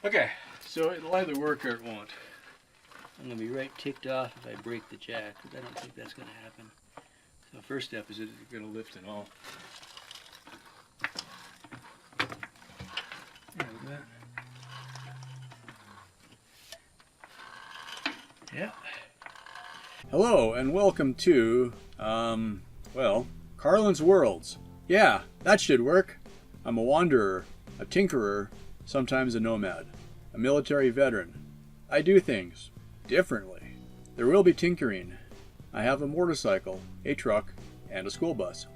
Okay, so it'll either work or it won't. I'm going to be right ticked off if I break the jack, because I don't think that's going to happen. So first step is, it's going to lift and all. There we go. Yeah. Hello and welcome to, well, Carlin's Worlds. Yeah, that should work. I'm a wanderer, a tinkerer, sometimes a nomad, a military veteran. I do things differently. There will be tinkering. I have a motorcycle, a truck, and a school bus.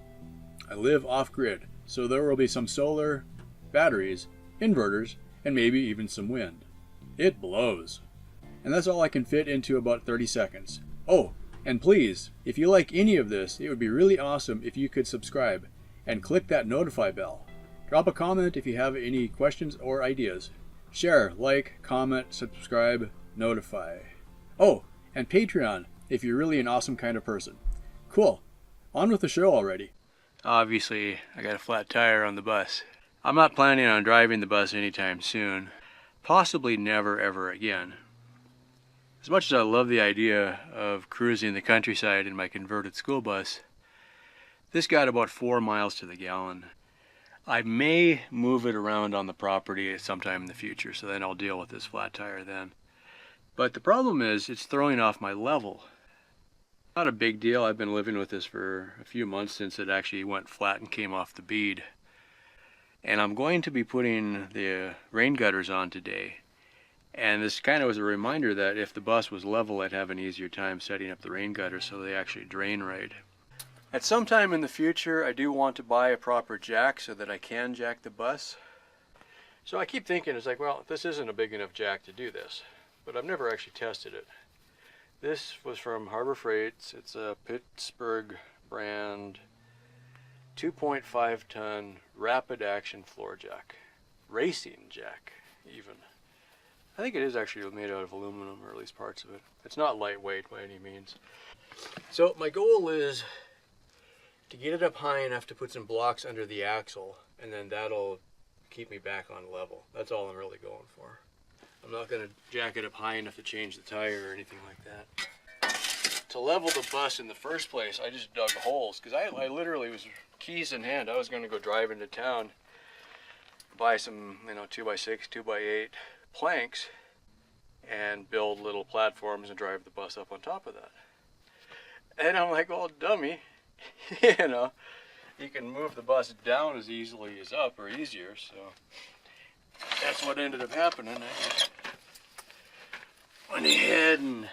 I live off-grid, so there will be some solar, batteries, inverters, and maybe even some wind. It blows. And that's all I can fit into about 30 seconds. Oh, and please, if you like any of this, it would be really awesome if you could subscribe and click that notify bell. Drop a comment if you have any questions or ideas. Share, like, comment, subscribe, notify. Oh, and Patreon if you're really an awesome kind of person. Cool. On with the show already. Obviously, I got a flat tire on the bus. I'm not planning on driving the bus anytime soon. Possibly never ever again. As much as I love the idea of cruising the countryside in my converted school bus, this got about 4 miles to the gallon. I may move it around on the property at some time in the future, so then I'll deal with this flat tire then. But the problem is, it's throwing off my level. Not a big deal. I've been living with this for a few months since it actually went flat and came off the bead. And I'm going to be putting the rain gutters on today. And this kind of was a reminder that if the bus was level, I'd have an easier time setting up the rain gutters so they actually drain right. At some time in the future, I do want to buy a proper jack so that I can jack the bus. So I keep thinking, it's like, well, this isn't a big enough jack to do this. But I've never actually tested it. This was from Harbor Freights. It's a Pittsburgh brand 2.5 ton rapid action floor jack. Racing jack, even. I think it is actually made out of aluminum, or at least parts of it. It's not lightweight by any means. So my goal is to get it up high enough to put some blocks under the axle, and then that'll keep me back on level. That's all I'm really going for. I'm not going to jack it up high enough to change the tire or anything like that. To level the bus in the first place, I just dug holes, because I literally was keys in hand. I was going to go drive into town, buy some 2x6, 2x8 planks, and build little platforms and drive the bus up on top of that. And I'm like, well, dummy, you can move the bus down as easily as up, or easier, so that's what ended up happening. I just went ahead and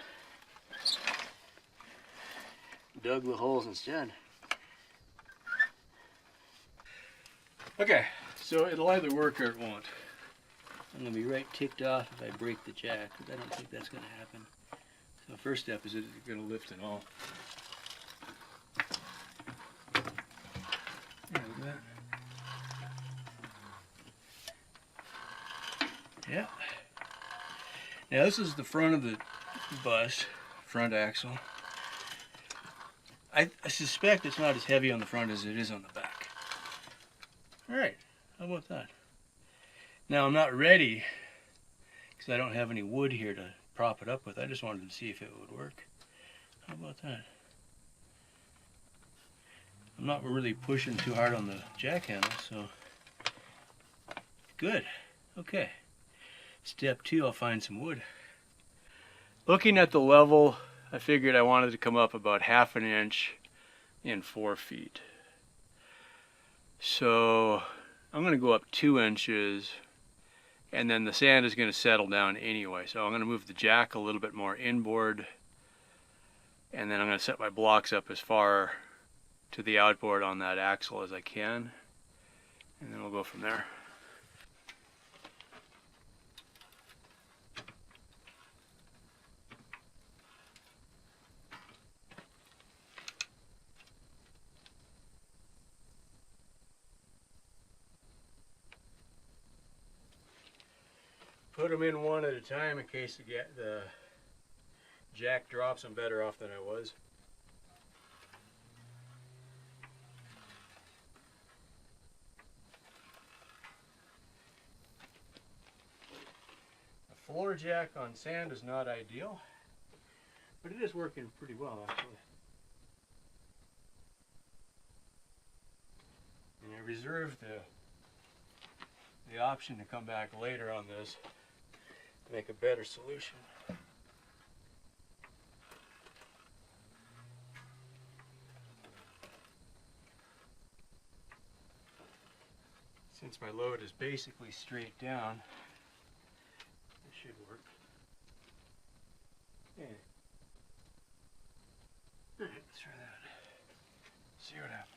dug the holes instead. Okay, so it'll either work or it won't. I'm going to be right ticked off if I break the jack, because I don't think that's going to happen. So first step is, it's going to lift and all. There we go. Yeah. Now this is the front of the bus, front axle. I suspect it's not as heavy on the front as it is on the back. Alright, how about that? Now I'm not ready, because I don't have any wood here to prop it up with. I just wanted to see if it would work. How about that? I'm not really pushing too hard on the jack handle, so good. Okay. Step 2, I'll find some wood. Looking at the level, I figured I wanted to come up about 1/2 inch in 4 feet. So I'm going to go up 2 inches, and then the sand is going to settle down anyway. So I'm going to move the jack a little bit more inboard, and then I'm going to set my blocks up as far to the outboard on that axle as I can, and then we'll go from there. Put them in one at a time in case the jack drops. I'm better off than I was. floor jack on sand is not ideal, but it is working pretty well actually. And I reserved the option to come back later on this to make a better solution. Since my load is basically straight down, it should work. Yeah. Alright, let's try that. See what happens.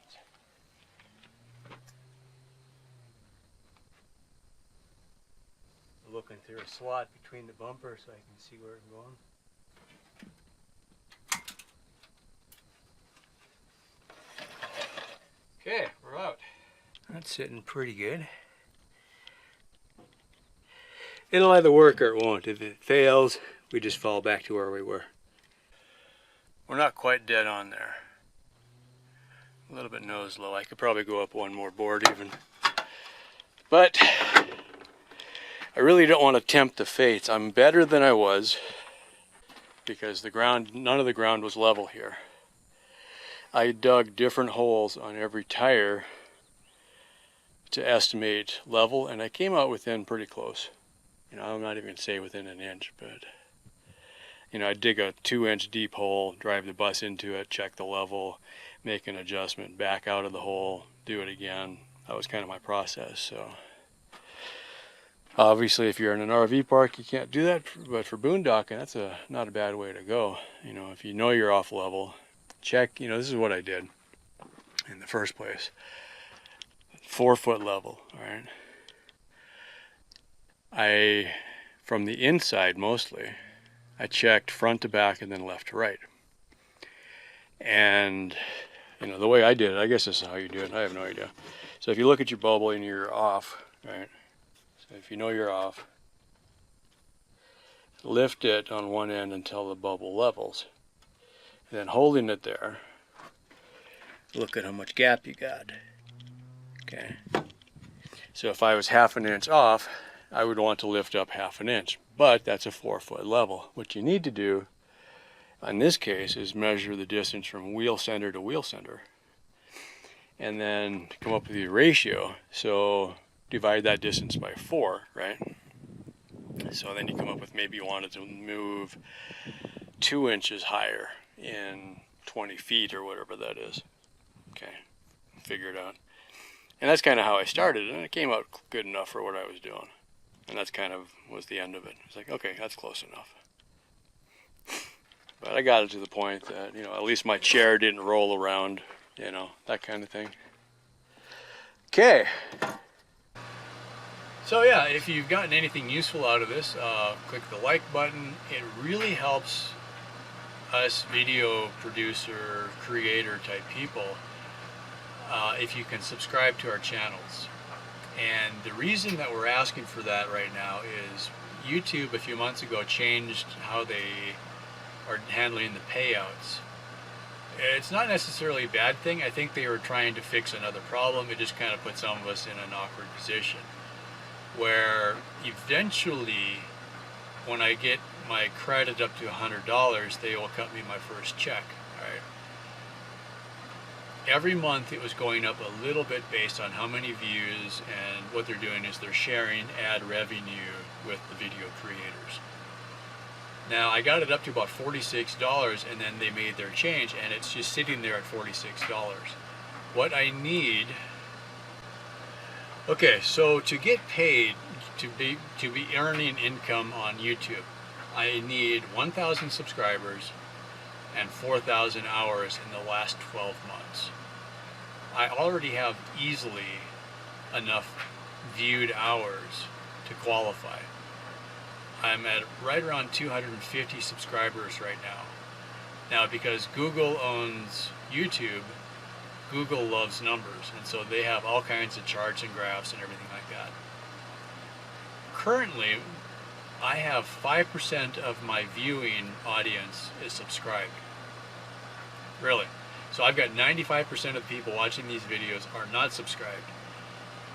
Looking through a slot between the bumper so I can see where I'm going. Okay, we're out. That's sitting pretty good. It'll either work or it won't. If it fails, we just fall back to where we were. We're not quite dead on there. A little bit nose low. I could probably go up one more board even. But I really don't want to tempt the fates. I'm better than I was because the ground, none of the ground was level here. I dug different holes on every tire to estimate level, and I came out within pretty close. You know, I'm not even going to say within an inch, but you know, I'd dig a 2-inch deep hole, drive the bus into it, check the level, make an adjustment, back out of the hole, do it again. That was kind of my process. So obviously if you're in an RV park you can't do that, but for boondocking that's not a bad way to go. You know, if you know you're off level, check. You know, this is what I did in the first place. 4-foot level, all right. From the inside mostly, I checked front to back and then left to right. And you know, the way I did it, I guess this is how you do it, I have no idea. So if you look at your bubble and you're off, right? So if you know you're off, lift it on one end until the bubble levels. And then holding it there, look at how much gap you got. Okay. So if I was half an inch off, I would want to lift up half an inch, but that's a 4-foot level. What you need to do in this case is measure the distance from wheel center to wheel center and then come up with your ratio. So divide that distance by 4, right? So then you come up with, maybe you wanted to move 2 inches higher in 20 feet or whatever that is. Okay, figure it out. And that's kind of how I started, and it came out good enough for what I was doing. And that's kind of was the end of it. It's like, okay, that's close enough. But I got it to the point that, you know, at least my chair didn't roll around, you know, that kind of thing. Okay. So yeah, if you've gotten anything useful out of this, click the like button. It really helps us video producer, creator type people if you can subscribe to our channels. And the reason that we're asking for that right now is YouTube a few months ago changed how they are handling the payouts. It's not necessarily a bad thing. I think they were trying to fix another problem. It just kind of put some of us in an awkward position where eventually when I get my credit up to $100, they will cut me my first check. All right. Every month it was going up a little bit based on how many views, and what they're doing is they're sharing ad revenue with the video creators. Now I got it up to about $46 and then they made their change and it's just sitting there at $46. What I need, okay, so to get paid, to be earning income on YouTube, I need 1,000 subscribers and 4,000 hours in the last 12 months. I already have easily enough viewed hours to qualify. I'm at right around 250 subscribers right now. Now, because Google owns YouTube, Google loves numbers, and so they have all kinds of charts and graphs and everything like that. Currently, I have 5% of my viewing audience is subscribed. Really. So I've got 95% of the people watching these videos are not subscribed.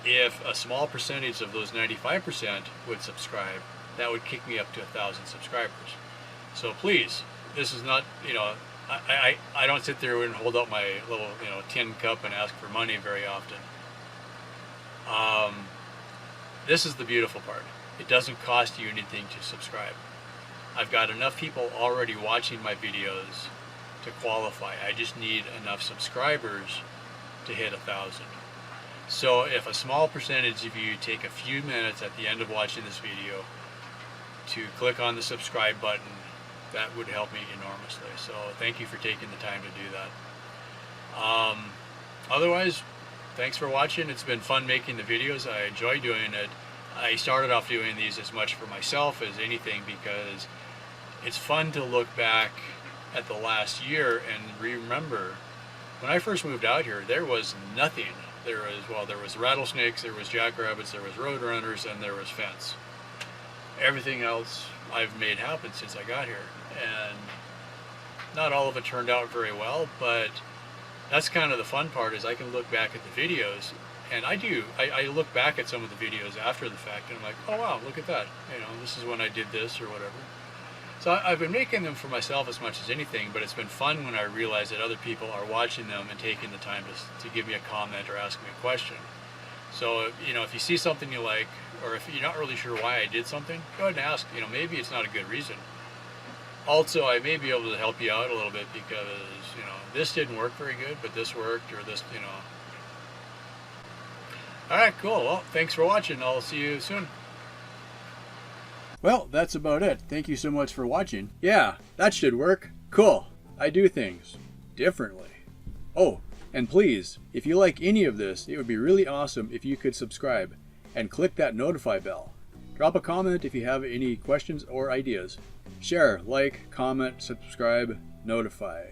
If a small percentage of those 95% would subscribe, that would kick me up to 1,000 subscribers. So please, this is not, I don't sit there and hold out my little, tin cup and ask for money very often. This is the beautiful part. It doesn't cost you anything to subscribe. I've got enough people already watching my videos to qualify. I just need enough subscribers to hit 1,000. So if a small percentage of you take a few minutes at the end of watching this video to click on the subscribe button, that would help me enormously. So thank you for taking the time to do that. Otherwise, thanks for watching. It's been fun making the videos. I enjoy doing it. I started off doing these as much for myself as anything because it's fun to look back at the last year and remember when I first moved out here, there was nothing. There was rattlesnakes, there was jackrabbits, there was roadrunners, and there was fence. Everything else I've made happen since I got here, and not all of it turned out very well, but that's kind of the fun part, is I can look back at the videos, and I look back at some of the videos after the fact, and I'm like, oh wow, look at that, this is when I did this or whatever. So I've been making them for myself as much as anything, but it's been fun when I realize that other people are watching them and taking the time to give me a comment or ask me a question. So, if you see something you like, or if you're not really sure why I did something, go ahead and ask. Maybe it's not a good reason. Also, I may be able to help you out a little bit because, this didn't work very good, but this worked, or this, Alright, cool. Well, thanks for watching. I'll see you soon. Well, that's about it. Thank you so much for watching. Yeah, that should work. Cool. I do things differently. Oh, and please, if you like any of this, it would be really awesome if you could subscribe and click that notify bell. Drop a comment if you have any questions or ideas. Share, like, comment, subscribe, notify.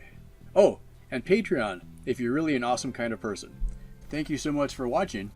Oh, and Patreon if you're really an awesome kind of person. Thank you so much for watching.